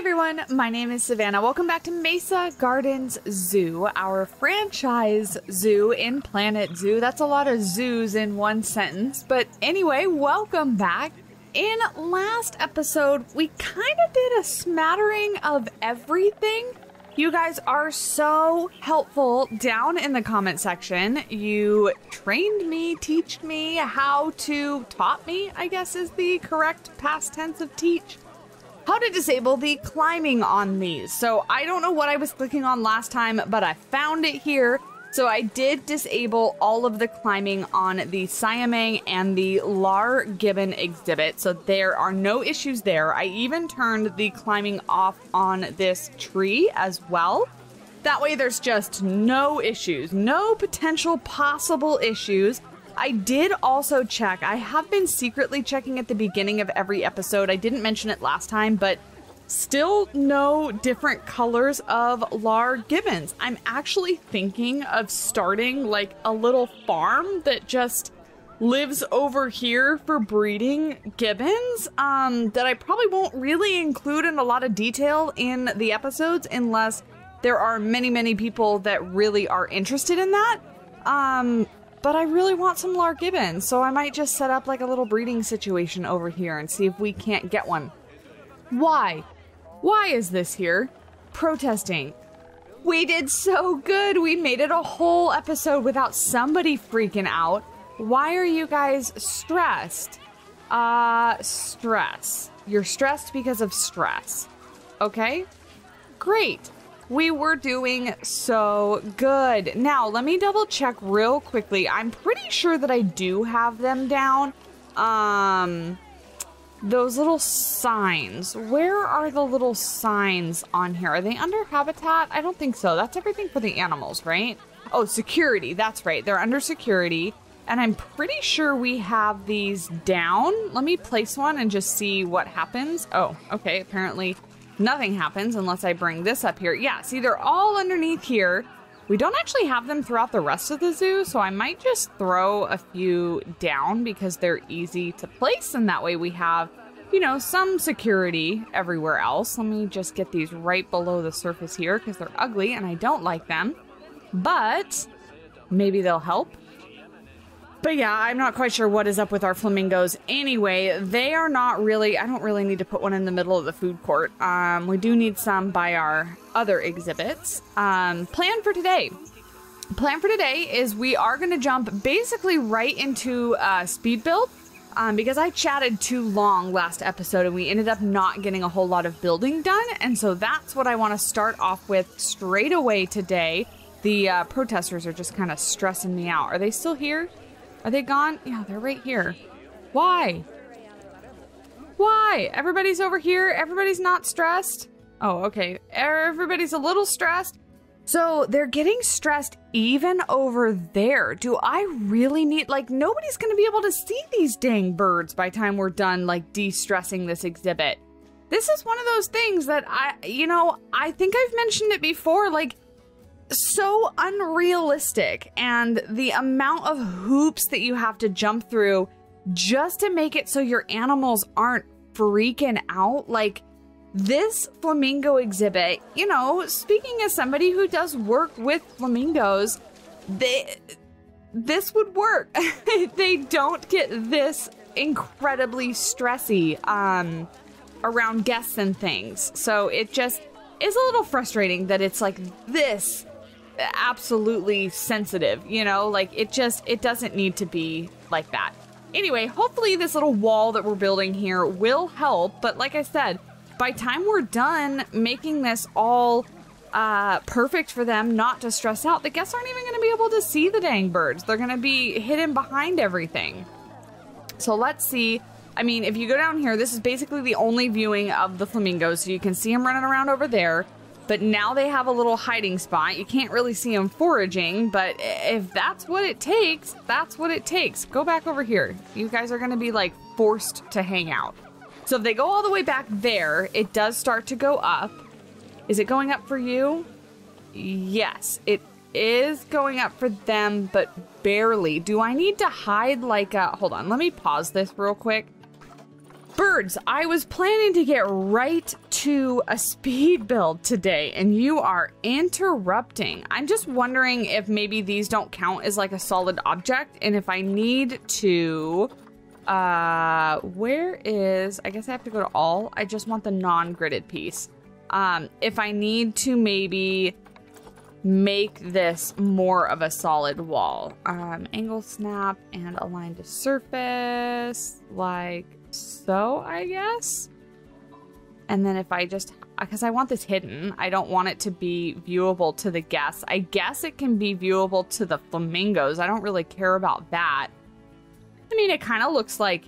everyone, my name is Savannah. Welcome back to Mesa Gardens Zoo, our franchise zoo in Planet Zoo. That's a lot of zoos in one sentence. But anyway, welcome back. In last episode, we kind of did a smattering of everything. You guys are so helpful down in the comment section. You trained me, taught me how to, taught me, I guess is the correct past tense of teach, how to disable the climbing on these. So I don't know what I was clicking on last time, but I found it here. So I did disable all of the climbing on the Siamang and the Lar Gibbon exhibit. So there are no issues there. I even turned the climbing off on this tree as well. That way there's just no issues, no potential possible issues. I did also check. I have been secretly checking at the beginning of every episode. I didn't mention it last time, but still no different colors of Lar Gibbons. I'm actually thinking of starting like a little farm that just lives over here for breeding gibbons that I probably won't really include in a lot of detail in the episodes unless there are many people that really are interested in that. But I really want some Lar Gibbons, so I might just set up like a little breeding situation over here and see if we can't get one. Why? Why is this here? Protesting. We did so good. We made it a whole episode without somebody freaking out. Why are you guys stressed? Stress. You're stressed because of stress. Okay? Great. We were doing so good. Now, let me double check real quickly. I'm pretty sure that I do have them down. Those little signs. Where are the little signs on here? Are they under habitat? I don't think so. That's everything for the animals, right? Oh, security. That's right. They're under security. And I'm pretty sure we have these down. Let me place one and just see what happens. Oh, okay. Apparently nothing happens unless I bring this up here. Yeah, see, they're all underneath here. We don't actually have them throughout the rest of the zoo, so I might just throw a few down because they're easy to place, and that way we have, you know, some security everywhere else. Let me just get these right below the surface here because they're ugly and I don't like them, but maybe they'll help. But yeah, I'm not quite sure what is up with our flamingos. Anyway, they are not really, I don't really need to put one in the middle of the food court. We do need some by our other exhibits. Plan for today. Plan for today is we are going to jump basically right into speed build. Because I chatted too long last episode and we ended up not getting a whole lot of building done. And so that's what I want to start off with straight away today. The protesters are just kind of stressing me out. Are they still here? Are they gone? Yeah, they're right here. Why? Why? Everybody's over here. Everybody's not stressed. Oh, okay. Everybody's a little stressed. So they're getting stressed even over there. Do I really need, like, nobody's going to be able to see these dang birds by the time we're done, like, de-stressing this exhibit. This is one of those things that I think I've mentioned it before, like, so unrealistic, and the amount of hoops that you have to jump through just to make it so your animals aren't freaking out. Like this flamingo exhibit, you know, speaking as somebody who does work with flamingos, this would work. They don't get this incredibly stressy around guests and things. So it just is a little frustrating that it's like this absolutely sensitive, you know, like it doesn't need to be like that. Anyway, hopefully this little wall that we're building here will help, but like I said, by the time we're done making this all perfect for them not to stress out, the guests aren't even going to be able to see the dang birds. They're going to be hidden behind everything. So let's see. I mean, if you go down here, this is basically the only viewing of the flamingos, so you can see them running around over there. But now they have a little hiding spot. You can't really see them foraging, but if that's what it takes, that's what it takes. Go back over here. You guys are going to be, like, forced to hang out. So if they go all the way back there, it does start to go up. Is it going up for you? Yes, it is going up for them, but barely. Do I need to hide, like, hold on, let me pause this real quick. Birds, I was planning to get right to a speed build today, and you are interrupting. I'm just wondering if maybe these don't count as like a solid object, and if I need to, where is, I guess I have to go to all. I just want the non-gridded piece. If I need to maybe make this more of a solid wall. Angle snap and align to surface, like so, I guess. And then if I just, because I want this hidden, I don't want it to be viewable to the guests. I guess it can be viewable to the flamingos. I don't really care about that. I mean, it kind of looks like,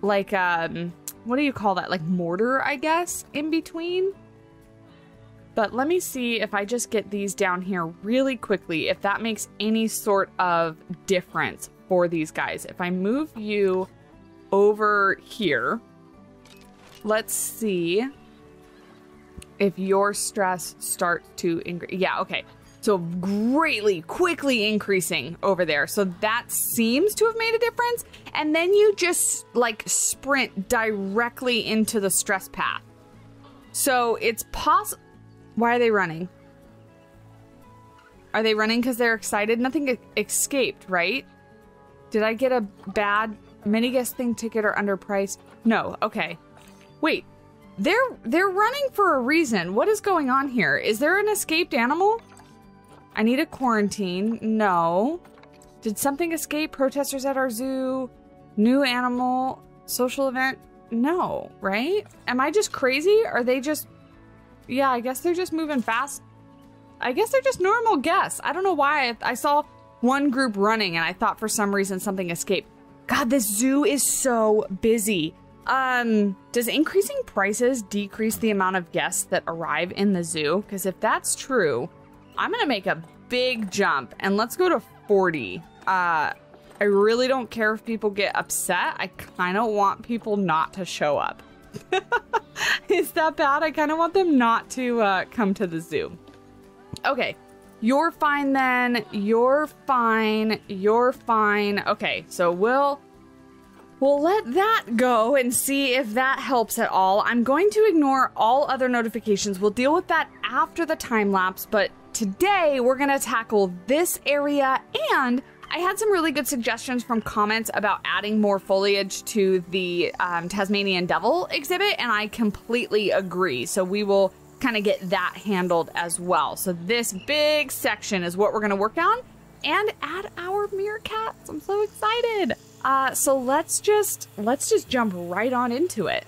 what do you call that? Like mortar, I guess, in between. But let me see if I just get these down here really quickly, if that makes any sort of difference for these guys. If I move you over here, let's see if your stress starts to increase. Yeah, okay. So quickly increasing over there. So that seems to have made a difference. And then you just like sprint directly into the stress path. So it's possible. Why are they running? Are they running because they're excited? Nothing escaped, right? Did I get a bad mini guest thing ticket or underpriced? No, okay. Wait, they're running for a reason. What is going on here? Is there an escaped animal? I need a quarantine. No. Did something escape? Protesters at our zoo? New animal? Social event? No, right? Am I just crazy? Are they just... Yeah, I guess they're just moving fast. I guess they're just normal guests. I don't know why. I saw one group running and I thought for some reason something escaped. God, this zoo is so busy. Does increasing prices decrease the amount of guests that arrive in the zoo? Because if that's true, I'm going to make a big jump and let's go to 40. I really don't care if people get upset. I kind of want people not to show up. Is that bad? I kind of want them not to come to the zoo. Okay, you're fine then. You're fine. You're fine. Okay, so we'll let that go and see if that helps at all. I'm going to ignore all other notifications. We'll deal with that after the time lapse, but today we're going to tackle this area, and I had some really good suggestions from comments about adding more foliage to the Tasmanian devil exhibit, and I completely agree. So we will kind of get that handled as well. So this big section is what we're going to work on and add our meerkats. I'm so excited. So let's just jump right on into it.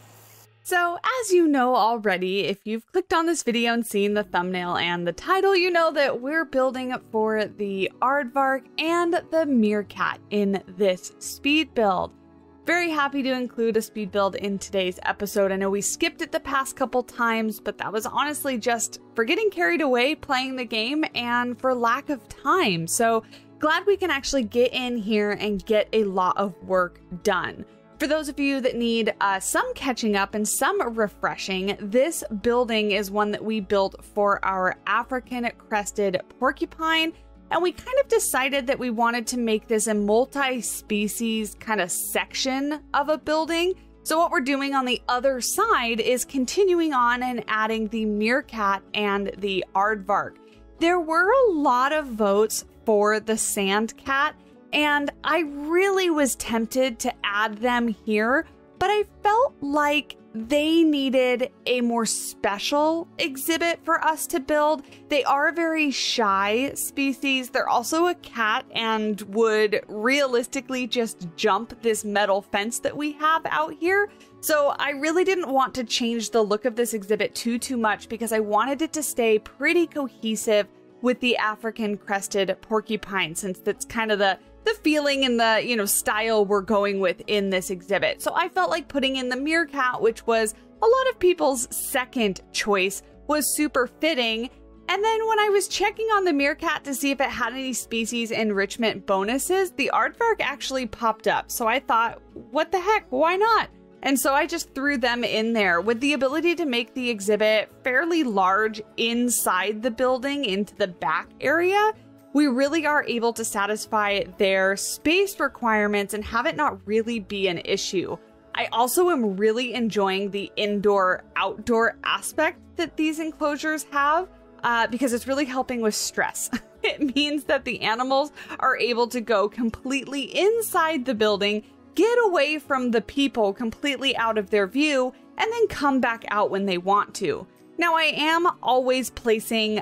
So as you know already, if you've clicked on this video and seen the thumbnail and the title, you know that we're building for the Aardvark and the Meerkat in this speed build. Very happy to include a speed build in today's episode. I know we skipped it the past couple times, but that was honestly just for getting carried away playing the game and for lack of time. So glad we can actually get in here and get a lot of work done. For those of you that need some catching up and some refreshing, this building is one that we built for our African crested porcupine, and we kind of decided that we wanted to make this a multi-species kind of section of a building. So what we're doing on the other side is continuing on and adding the meerkat and the aardvark. There were a lot of votes for the sand cat, and I really was tempted to add them here, but I felt like they needed a more special exhibit for us to build. They are a very shy species. They're also a cat and would realistically just jump this metal fence that we have out here. So I really didn't want to change the look of this exhibit too much because I wanted it to stay pretty cohesive with the African crested porcupine, since that's kind of the feeling and the, you know, style we're going with in this exhibit. So I felt like putting in the meerkat, which was a lot of people's second choice, was super fitting. And then when I was checking on the meerkat to see if it had any species enrichment bonuses, the aardvark actually popped up. So I thought, what the heck, why not? And so I just threw them in there with the ability to make the exhibit fairly large inside the building into the back area. We really are able to satisfy their space requirements and have it not really be an issue. I also am really enjoying the indoor-outdoor aspect that these enclosures have because it's really helping with stress. It means that the animals are able to go completely inside the building, get away from the people completely out of their view, and then come back out when they want to. Now, I am always placing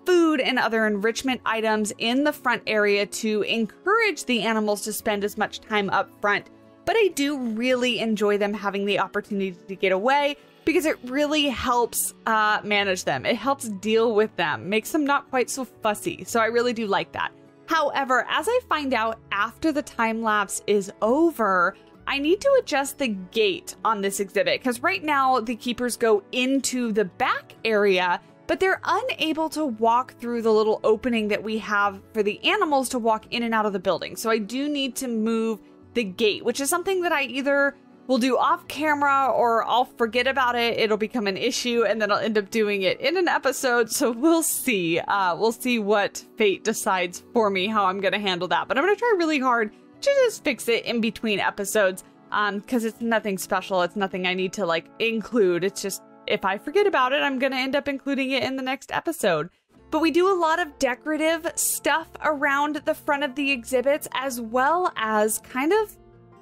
food and other enrichment items in the front area to encourage the animals to spend as much time up front, but I do really enjoy them having the opportunity to get away because it really helps manage them. It helps deal with them, makes them not quite so fussy. So I really do like that. However, as I find out after the time lapse is over, I need to adjust the gate on this exhibit because right now the keepers go into the back area, but they're unable to walk through the little opening that we have for the animals to walk in and out of the building. So I do need to move the gate, which is something that I either will do off camera or I'll forget about it. It'll become an issue and then I'll end up doing it in an episode. So we'll see. We'll see what fate decides for me, how I'm going to handle that. But I'm going to try really hard to just fix it in between episodes because it's nothing special. It's nothing I need to like include. It's just if I forget about it, I'm going to end up including it in the next episode. But we do a lot of decorative stuff around the front of the exhibits as well as kind of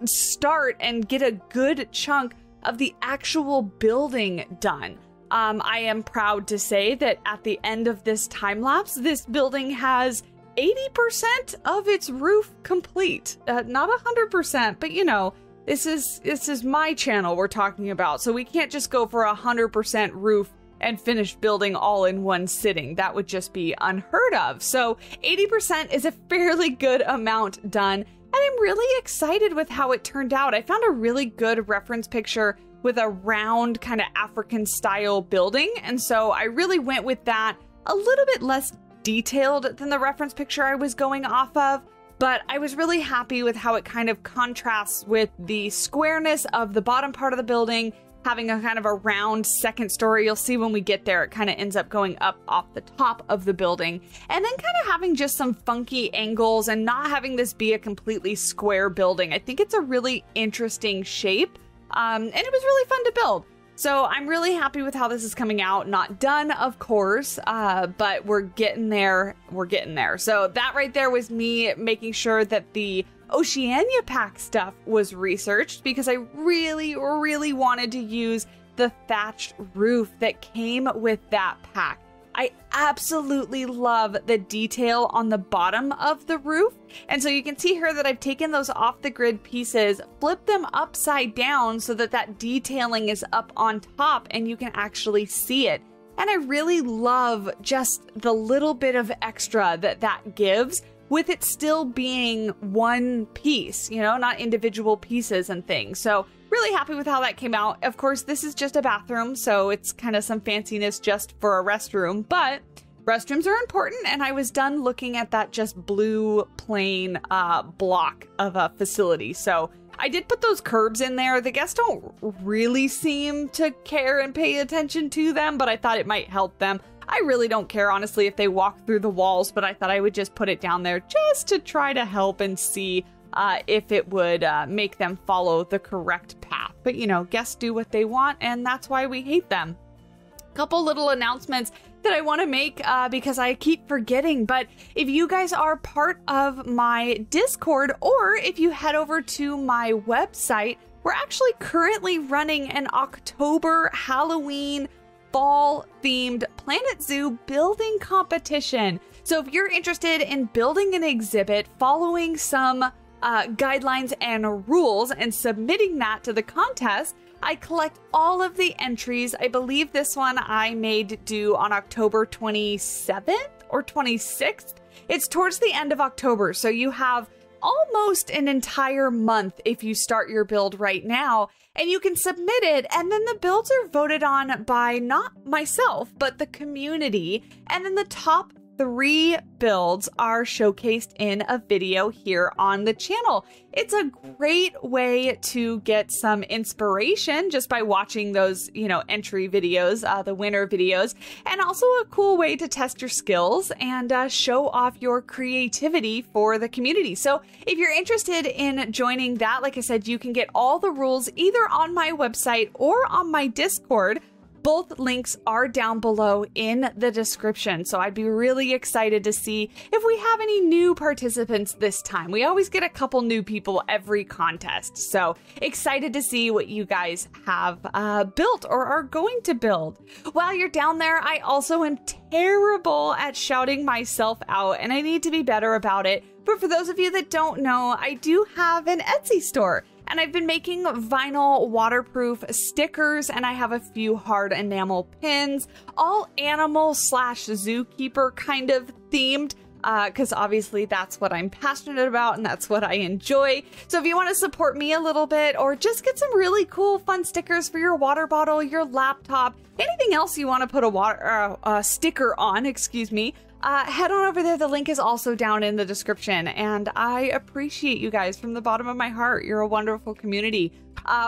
start and get a good chunk of the actual building done. I am proud to say that at the end of this time lapse, this building has 80% of its roof complete. Not 100%, but you know, this is my channel we're talking about, so we can't just go for 100% roof and finish building all in one sitting. That would just be unheard of. So 80% is a fairly good amount done. And I'm really excited with how it turned out. I found a really good reference picture with a round kind of African style building. And so I really went with that, a little bit less detailed than the reference picture I was going off of. But I was really happy with how it kind of contrasts with the squareness of the bottom part of the building, having a kind of a round second story. You'll see when we get there, it kind of ends up going up off the top of the building. And then kind of having just some funky angles and not having this be a completely square building. I think it's a really interesting shape. And it was really fun to build. So I'm really happy with how this is coming out. Not done, of course, but we're getting there. We're getting there. So that right there was me making sure that the Oceania pack stuff was researched because I really, really wanted to use the thatched roof that came with that pack. I absolutely love the detail on the bottom of the roof. And so you can see here that I've taken those off the grid pieces, flipped them upside down so that that detailing is up on top and you can actually see it. And I really love just the little bit of extra that that gives with it still being one piece, you know, not individual pieces and things. So really happy with how that came out. Of course, this is just a bathroom, so it's kind of some fanciness just for a restroom, but restrooms are important, and I was done looking at that just blue plain block of a facility. So I did put those curbs in there. The guests don't really seem to care and pay attention to them, but I thought it might help them. I really don't care, honestly, if they walk through the walls, but I thought I would just put it down there just to try to help and see if it would make them follow the correct path. But, you know, guests do what they want, and that's why we hate them. Couple little announcements that I want to make because I keep forgetting, but if you guys are part of my Discord or if you head over to my website, we're actually currently running an October Halloween fall themed Planet Zoo building competition. So if you're interested in building an exhibit, following some guidelines and rules and submitting that to the contest, I collect all of the entries. I believe this one I made due on October 27th or 26th. It's towards the end of October, so you have almost an entire month if you start your build right now, and you can submit it, and then the builds are voted on by not myself, but the community, and then the top 3 builds are showcased in a video here on the channel. It's a great way to get some inspiration just by watching those, entry videos, the winner videos, and also a cool way to test your skills and show off your creativity for the community. So if you're interested in joining that, like I said, you can get all the rules either on my website or on my Discord. Both links are down below in the description, so I'd be really excited to see if we have any new participants this time. We always get a couple new people every contest, so excited to see what you guys have built or are going to build. While you're down there, I also am terrible at shouting myself out, and I need to be better about it. But for those of you that don't know, I do have an Etsy store. And I've been making vinyl waterproof stickers, and I have a few hard enamel pins, all animal / zookeeper kind of themed, because obviously that's what I'm passionate about and that's what I enjoy. So if you want to support me a little bit or just get some really cool fun stickers for your water bottle, your laptop, anything else you want to put a sticker on, head on over there. The link is also down in the description, and I appreciate you guys from the bottom of my heart. You're a wonderful community.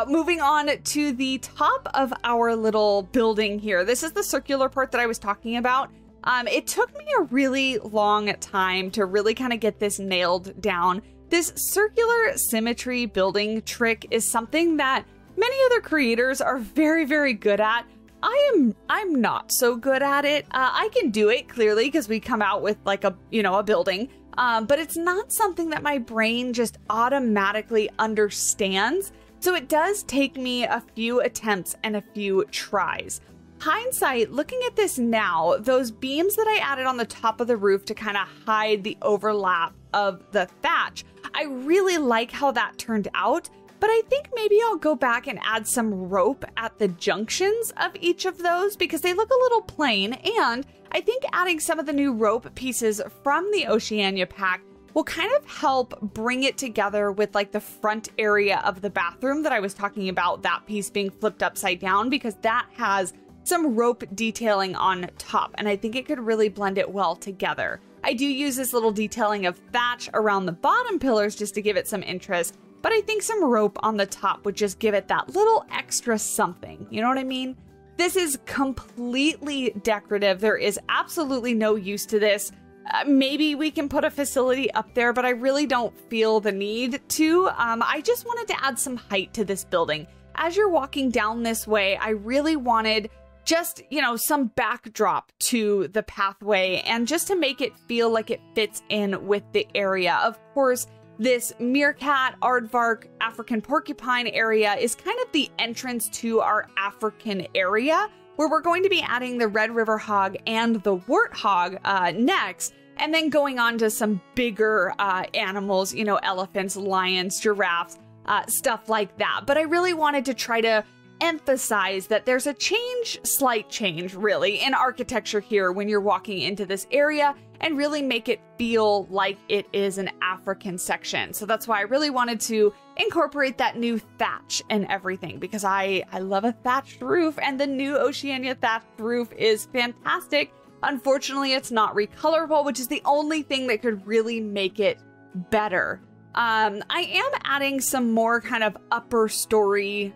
Moving on to the top of our little building here. This is the circular part that I was talking about. It took me a really long time to really kind of get this nailed down. This circular symmetry building trick is something that many other creators are very, very good at. I'm not so good at it. I can do it clearly because we come out with like a building, but it's not something that my brain just automatically understands. So it does take me a few attempts and a few tries. Hindsight, looking at this now, those beams that I added on the top of the roof to kind of hide the overlap of the thatch, I really like how that turned out. But I think maybe I'll go back and add some rope at the junctions of each of those because they look a little plain. And I think adding some of the new rope pieces from the Oceania pack will kind of help bring it together with like the front area of the bathroom that I was talking about, that piece being flipped upside down, because that has some rope detailing on top. And I think it could really blend it well together. I do use this little detailing of thatch around the bottom pillars just to give it some interest. But I think some rope on the top would just give it that little extra something. You know what I mean? This is completely decorative. There is absolutely no use to this. Maybe we can put a facility up there, but I really don't feel the need to. I just wanted to add some height to this building. As you're walking down this way, I really wanted just, some backdrop to the pathway and just to make it feel like it fits in with the area. Of course, this Meerkat Aardvark African porcupine area is kind of the entrance to our African area, where we're going to be adding the Red River hog and the warthog next, and then going on to some bigger animals, elephants, lions, giraffes, stuff like that. But I really wanted to try to emphasize that there's a slight change really in architecture here when you're walking into this area, and really make it feel like it is an African section. So that's why I really wanted to incorporate that new thatch and everything, because I love a thatched roof, and the new Oceania thatched roof is fantastic. Unfortunately, it's not recolorable, which is the only thing that could really make it better. I am adding some more kind of upper story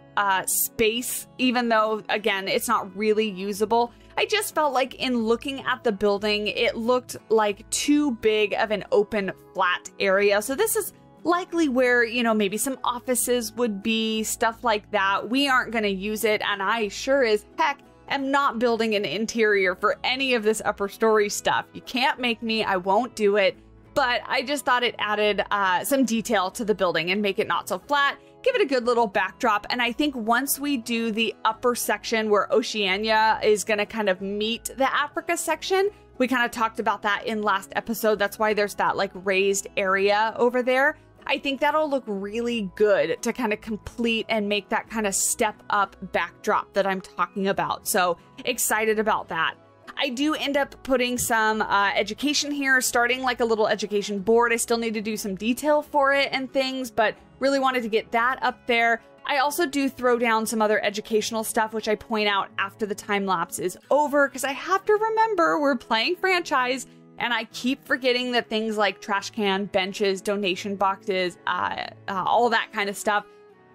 space, even though, again, it's not really usable. I just felt like in looking at the building, it looked like too big of an open, flat area. So this is likely where, maybe some offices would be, stuff like that. We aren't going to use it, and I sure as heck am not building an interior for any of this upper story stuff. You can't make me, I won't do it. But I just thought it added some detail to the building and make it not so flat, give it a good little backdrop. And I think once we do the upper section where Oceania is going to kind of meet the Africa section, we kind of talked about that in last episode. That's why there's that like raised area over there. I think that'll look really good to kind of complete and make that kind of step up backdrop that I'm talking about. So excited about that. I do end up putting some education here, starting like a little education board. I still need to do some detail for it and things, but really wanted to get that up there. I also do throw down some other educational stuff, which I point out after the time lapse is over, because I have to remember we're playing franchise. And I keep forgetting that things like trash can, benches, donation boxes, all that kind of stuff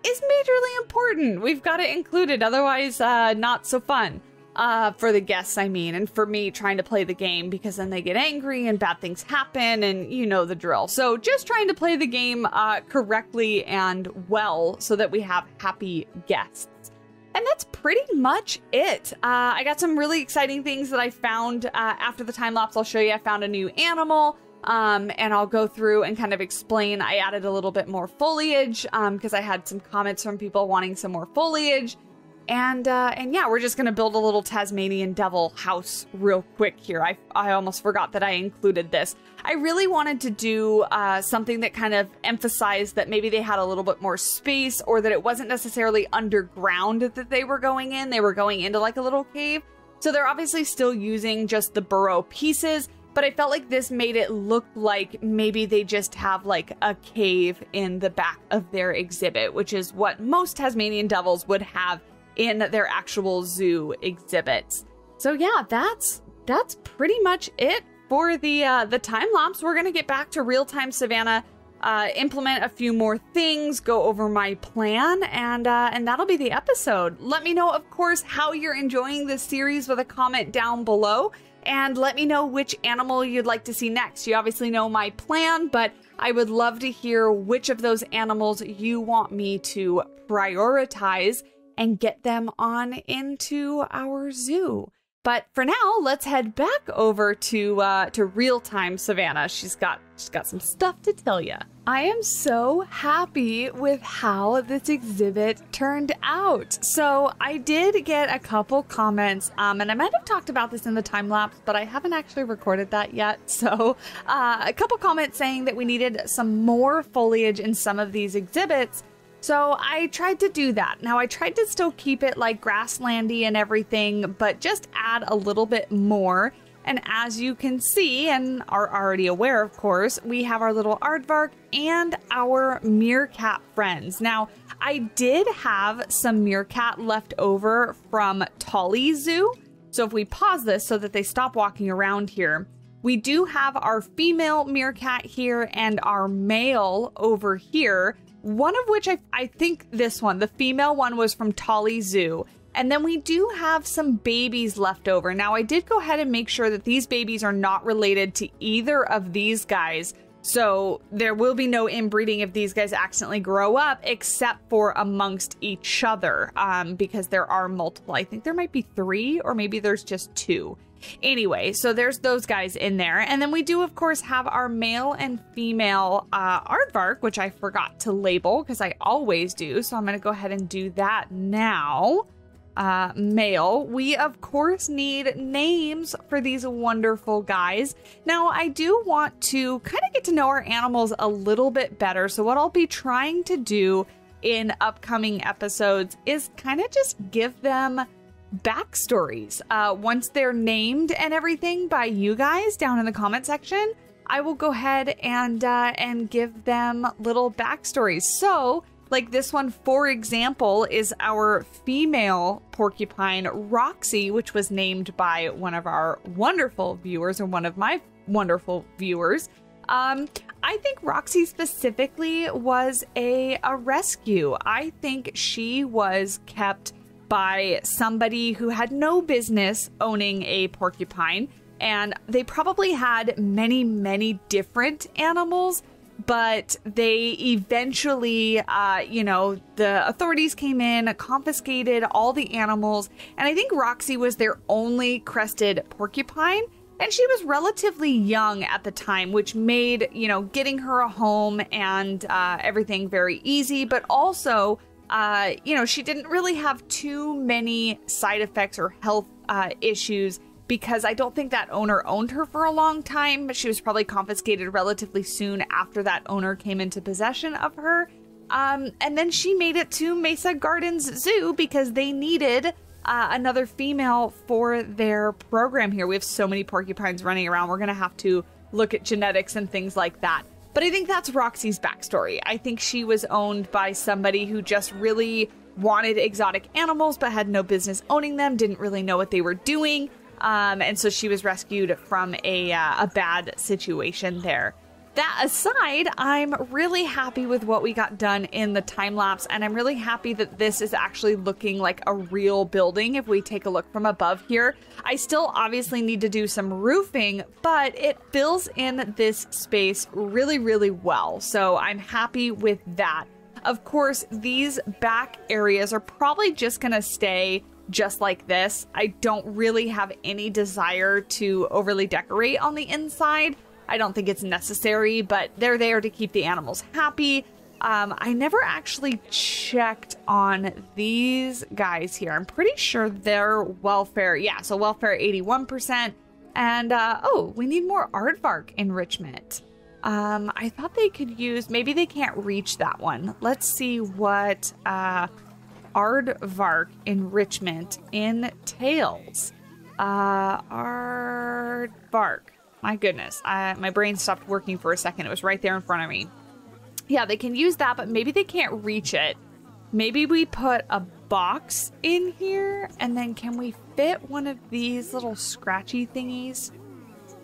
is majorly important. We've got it included, otherwise not so fun. For the guests, I mean, and for me trying to play the game, because then they get angry and bad things happen, and you know the drill. So just trying to play the game correctly and well so that we have happy guests. And that's pretty much it. I got some really exciting things that I found after the time lapse. I'll show you. I found a new animal, and I'll go through and kind of explain. I added a little bit more foliage because I had some comments from people wanting some more foliage. And yeah, we're just gonna build a little Tasmanian devil house real quick here. I almost forgot that I included this. I really wanted to do something that kind of emphasized that maybe they had a little bit more space, or that it wasn't necessarily underground that they were going in. They were going into like a little cave. So they're obviously still using just the burrow pieces, but I felt like this made it look like maybe they just have like a cave in the back of their exhibit, which is what most Tasmanian devils would have in their actual zoo exhibits. So yeah, that's pretty much it for the time lapse. We're gonna get back to real-time Savannah, implement a few more things, go over my plan, and that'll be the episode. Let me know, of course, how you're enjoying this series with a comment down below, and let me know which animal you'd like to see next. You obviously know my plan, but I would love to hear which of those animals you want me to prioritize and get them on into our zoo. But for now, let's head back over to real-time Savannah. She's got some stuff to tell you. I am so happy with how this exhibit turned out. So I did get a couple comments, and I might have talked about this in the time lapse, but I haven't actually recorded that yet. So a couple comments saying that we needed some more foliage in some of these exhibits. So I tried to do that. Now I tried to still keep it like grasslandy and everything, but just add a little bit more. And as you can see, and are already aware, of course, we have our little aardvark and our meerkat friends. Now, I did have some meerkat left over from Tolly Zoo. So if we pause this so that they stop walking around here, we do have our female meerkat here and our male over here. One of which I think this one, the female one, was from Tolly Zoo. And then we do have some babies left over. Now, I did go ahead and make sure that these babies are not related to either of these guys. So there will be no inbreeding if these guys accidentally grow up, except for amongst each other, because there are multiple. I think there might be 3, or maybe there's just 2. Anyway, so there's those guys in there. And then we do, of course, have our male and female aardvark, which I forgot to label because I always do. So I'm going to go ahead and do that now. Male. We, of course, need names for these wonderful guys. Now, I do want to kind of get to know our animals a little bit better. So what I'll be trying to do in upcoming episodes is kind of just give them backstories. Once they're named and everything by you guys down in the comment section, I will go ahead and give them little backstories. So, like this one, for example, is our female porcupine, Roxy, which was named by one of our wonderful viewers, or one of my wonderful viewers. I think Roxy specifically was a rescue. I think she was kept by somebody who had no business owning a porcupine, and they probably had many, many different animals, but they eventually, you know, the authorities came in, confiscated all the animals, and I think Roxy was their only crested porcupine, and she was relatively young at the time, which made, you know, getting her a home and everything very easy, but also you know, she didn't really have too many side effects or health issues, because I don't think that owner owned her for a long time, but she was probably confiscated relatively soon after that owner came into possession of her. And then she made it to Mesa Gardens Zoo because they needed another female for their program here. We have so many porcupines running around. We're going to have to look at genetics and things like that. But I think that's Roxy's backstory. I think she was owned by somebody who just really wanted exotic animals but had no business owning them, didn't really know what they were doing. And so she was rescued from a bad situation there. That aside, I'm really happy with what we got done in the time lapse, and I'm really happy that this is actually looking like a real building if we take a look from above here. I still obviously need to do some roofing, but it fills in this space really, really well. So I'm happy with that. Of course, these back areas are probably just gonna stay just like this. I don't really have any desire to overly decorate on the inside. I don't think it's necessary, but they're there to keep the animals happy. I never actually checked on these guys here. I'm pretty sure they're welfare. Yeah, so welfare 81%. And, oh, we need more aardvark enrichment. I thought they could use, maybe they can't reach that one. Let's see what aardvark enrichment entails. Aardvark. My goodness, my brain stopped working for a second. It was right there in front of me. Yeah, they can use that, but maybe they can't reach it. Maybe we put a box in here, and then can we fit one of these little scratchy thingies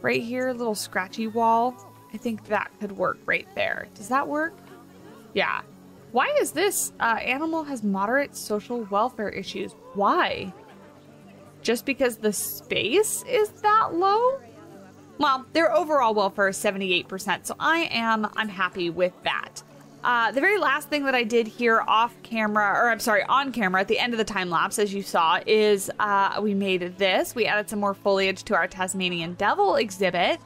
right here, little scratchy wall? I think that could work right there. Does that work? Yeah. Why is this animal has moderate social welfare issues? Why? Just because the space is that low? Well, their overall welfare is 78%, so I'm happy with that. The very last thing that I did here on camera at the end of the time lapse, as you saw, is we made this. We added some more foliage to our Tasmanian devil exhibit.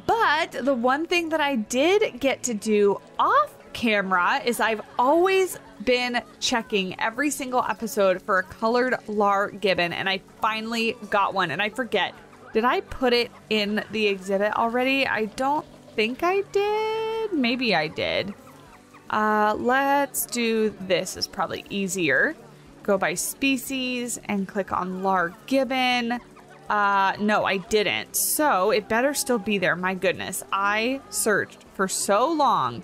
But the one thing that I did get to do off camera is I've always been checking every single episode for a colored lar gibbon, and I finally got one, and I forget. Did I put it in the exhibit already? I don't think I did. Maybe I did. Let's do this. Is probably easier. Go by species and click on lar gibbon. No, I didn't. So it better still be there. My goodness. I searched for so long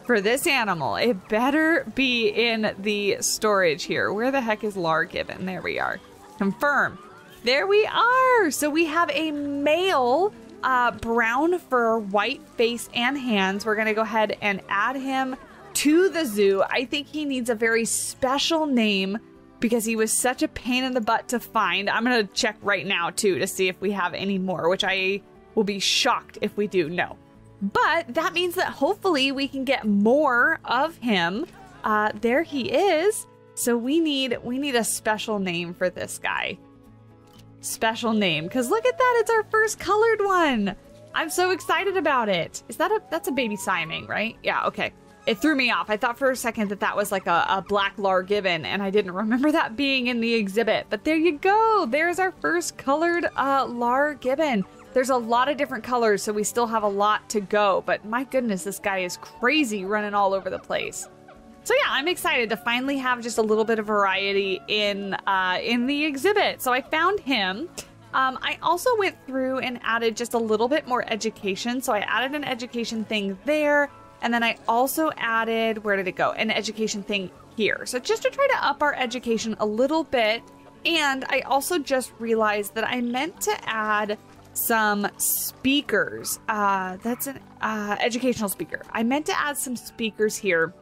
for this animal. It better be in the storage here. Where the heck is lar gibbon? There we are. Confirm. There we are. So we have a male brown fur, white face and hands. We're going to go ahead and add him to the zoo. I think he needs a very special name because he was such a pain in the butt to find. I'm going to check right now too to see if we have any more, which I will be shocked if we do. No. But that means that hopefully we can get more of him. There he is. So we need a special name for this guy. Special name, because look at that, it's our first colored one. I'm so excited about it. Is that that's a baby Siamang, right? Yeah, okay. It threw me off. I thought for a second that that was like a black lar gibbon, and I didn't remember that being in the exhibit. But there you go. There's our first colored lar gibbon. There's a lot of different colors, so we still have a lot to go. But my goodness, this guy is crazy running all over the place. So yeah, I'm excited to finally have just a little bit of variety in the exhibit. So I found him. I also went through and added just a little bit more education. So I added an education thing there. And then I also added, where did it go? An education thing here. So just to try to up our education a little bit. And I also just realized that I meant to add some speakers. That's an educational speaker. I meant to add some speakers here.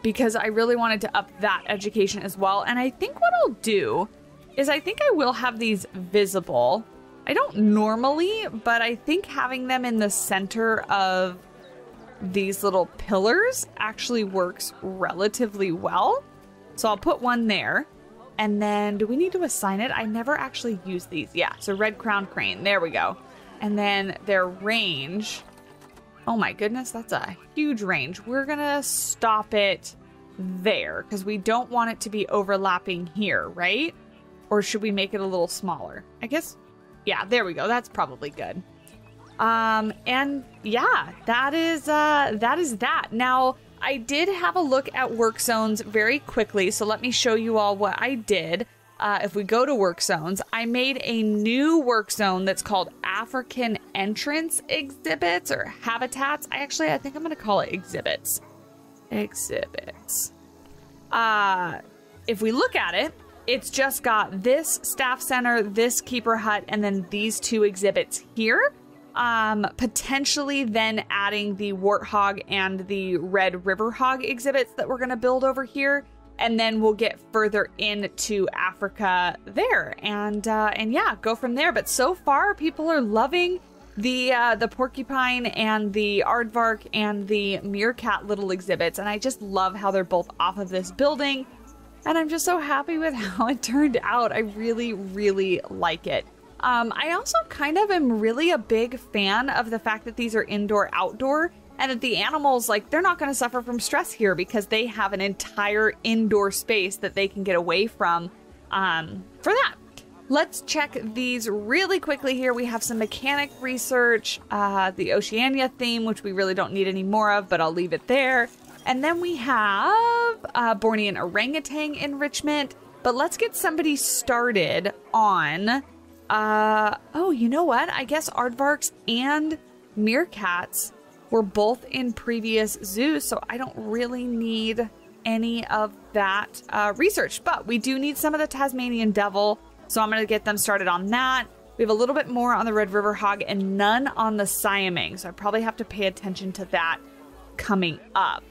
Because I really wanted to up that education as well. And I think what I'll do is I think I will have these visible. I don't normally, but I think having them in the center of these little pillars actually works relatively well. So I'll put one there. And then do we need to assign it? I never actually use these. Yeah, so red crown crane. There we go. And then their range. Oh my goodness, that's a huge range. We're gonna stop it there because we don't want it to be overlapping here, right? Or should we make it a little smaller? I guess, yeah, there we go. That's probably good. And yeah, that is that. Now, I did have a look at work zones very quickly, so let me show you all what I did. If we go to work zones, I made a new work zone that's called African entrance exhibits or habitats. I think I'm going to call it exhibits. Exhibits. If we look at it, it's just got this staff center, this keeper hut, and then these 2 exhibits here. Potentially then adding the warthog and the red river hog exhibits that we're going to build over here. And then we'll get further into Africa there and yeah, go from there. But so far people are loving the porcupine and the aardvark and the meerkat little exhibits. And I just love how they're both off of this building. And I'm just so happy with how it turned out. I really, really like it. I also kind of am really a big fan of the fact that these are indoor-outdoor and that the animals, like, they're not going to suffer from stress here because they have an entire indoor space that they can get away from for that. Let's check these really quickly here. We have some mechanic research, the Oceania theme, which we really don't need any more of, but I'll leave it there. And then we have Bornean orangutan enrichment, but let's get somebody started on, oh, you know what? I guess aardvarks and meerkats were both in previous zoos, so I don't really need any of that research, but we do need some of the Tasmanian devil, so I'm going to get them started on that. We have a little bit more on the red river hog and none on the siamang, so I probably have to pay attention to that coming up.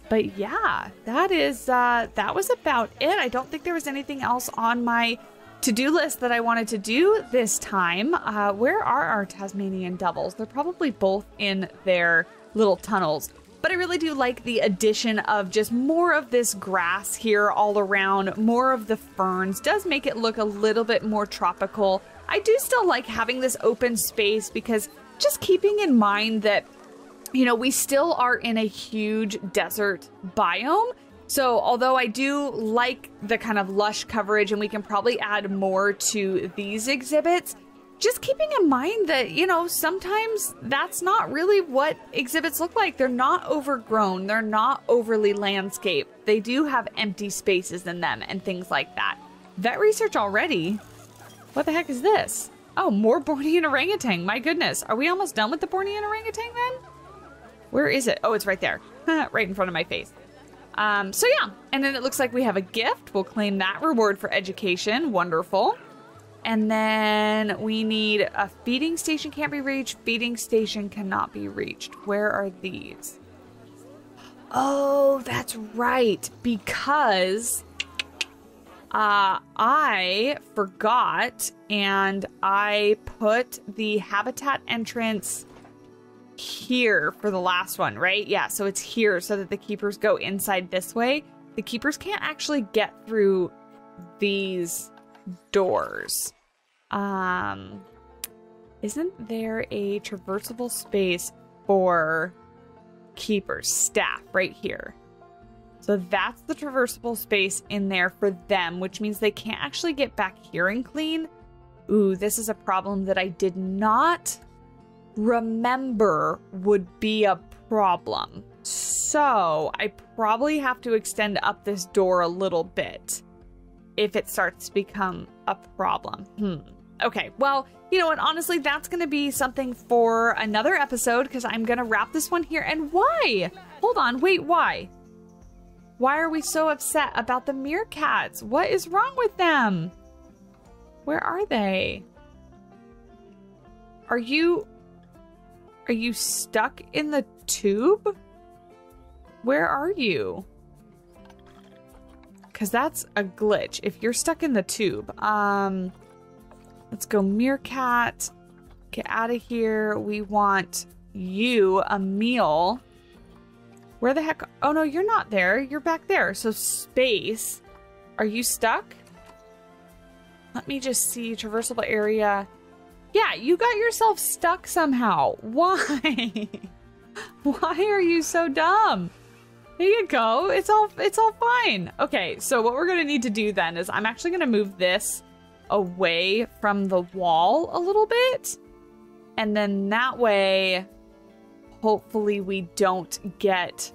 But yeah, that was about it. I don't think there was anything else on my to-do list that I wanted to do this time. Where are our Tasmanian devils? They're probably both in their little tunnels. But I really do like the addition of just more of this grass here all around, more of the ferns. Does make it look a little bit more tropical. I do still like having this open space because just keeping in mind that, you know, we still are in a huge desert biome. So although I do like the kind of lush coverage and we can probably add more to these exhibits, just keeping in mind that, you know, sometimes that's not really what exhibits look like. They're not overgrown. They're not overly landscaped. They do have empty spaces in them and things like that. Vet research already? What the heck is this? Oh, more Bornean orangutan. My goodness. Are we almost done with the Bornean orangutan then? Where is it? Oh, it's right there. Right in front of my face. So yeah, and then it looks like we have a gift. We'll claim that reward for education. Wonderful. And then we need a feeding station can't be reached. Feeding station cannot be reached. Where are these? Oh, that's right. Because I forgot and I put the habitat entrance here for the last one, right? Yeah, so it's here so that the keepers go inside this way. The keepers can't actually get through these doors. Isn't there a traversable space for keepers? Staff right here. So that's the traversable space in there for them, which means they can't actually get back here and clean. Ooh, this is a problem that I did not remember would be a problem. So I probably have to extend up this door a little bit if it starts to become a problem. Okay, well, you know what? Honestly, that's going to be something for another episode because I'm going to wrap this one here. And why? Hold on, wait, why? Why are we so upset about the meerkats? What is wrong with them? Where are they? Are you stuck in the tube? Where are you? Because that's a glitch. If you're stuck in the tube. Let's go meerkat. Get out of here. We want you a meal. Where the heck? Oh no, you're not there. You're back there. So space. Are you stuck? Let me just see. Traversable area. Yeah, you got yourself stuck somehow. Why? Why are you so dumb? There you go. It's all fine. Okay, so what we're gonna need to do then is I'm actually gonna move this away from the wall a little bit. And then that way, hopefully we don't get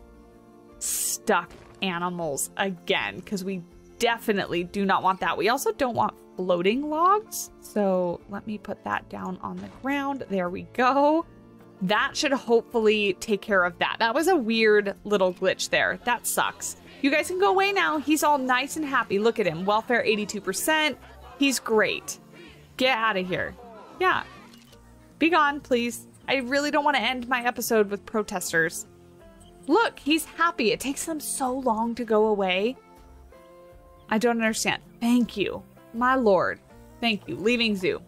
stuck animals again, because we definitely do not want that. We also don't want floating logs. So let me put that down on the ground. There we go. That should hopefully take care of that. That was a weird little glitch there. That sucks. You guys can go away now. He's all nice and happy. Look at him. Welfare 82%. He's great. Get out of here. Yeah. Be gone, please. I really don't want to end my episode with protesters. Look, he's happy. It takes them so long to go away. I don't understand. Thank you. My lord. Thank you. Leaving zoo.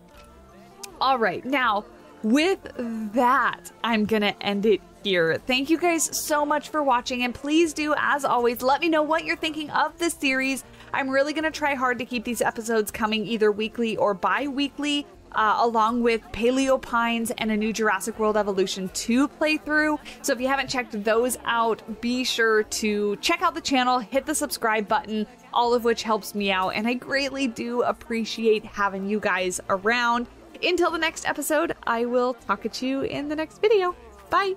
All right. Now, with that, I'm going to end it here. Thank you guys so much for watching, and please do, as always, let me know what you're thinking of this series. I'm really going to try hard to keep these episodes coming either weekly or bi-weekly, along with Paleo Pines and a new Jurassic World Evolution 2 playthrough. So if you haven't checked those out, be sure to check out the channel, hit the subscribe button, all of which helps me out, and I greatly do appreciate having you guys around. Until the next episode, I will talk at you in the next video. Bye!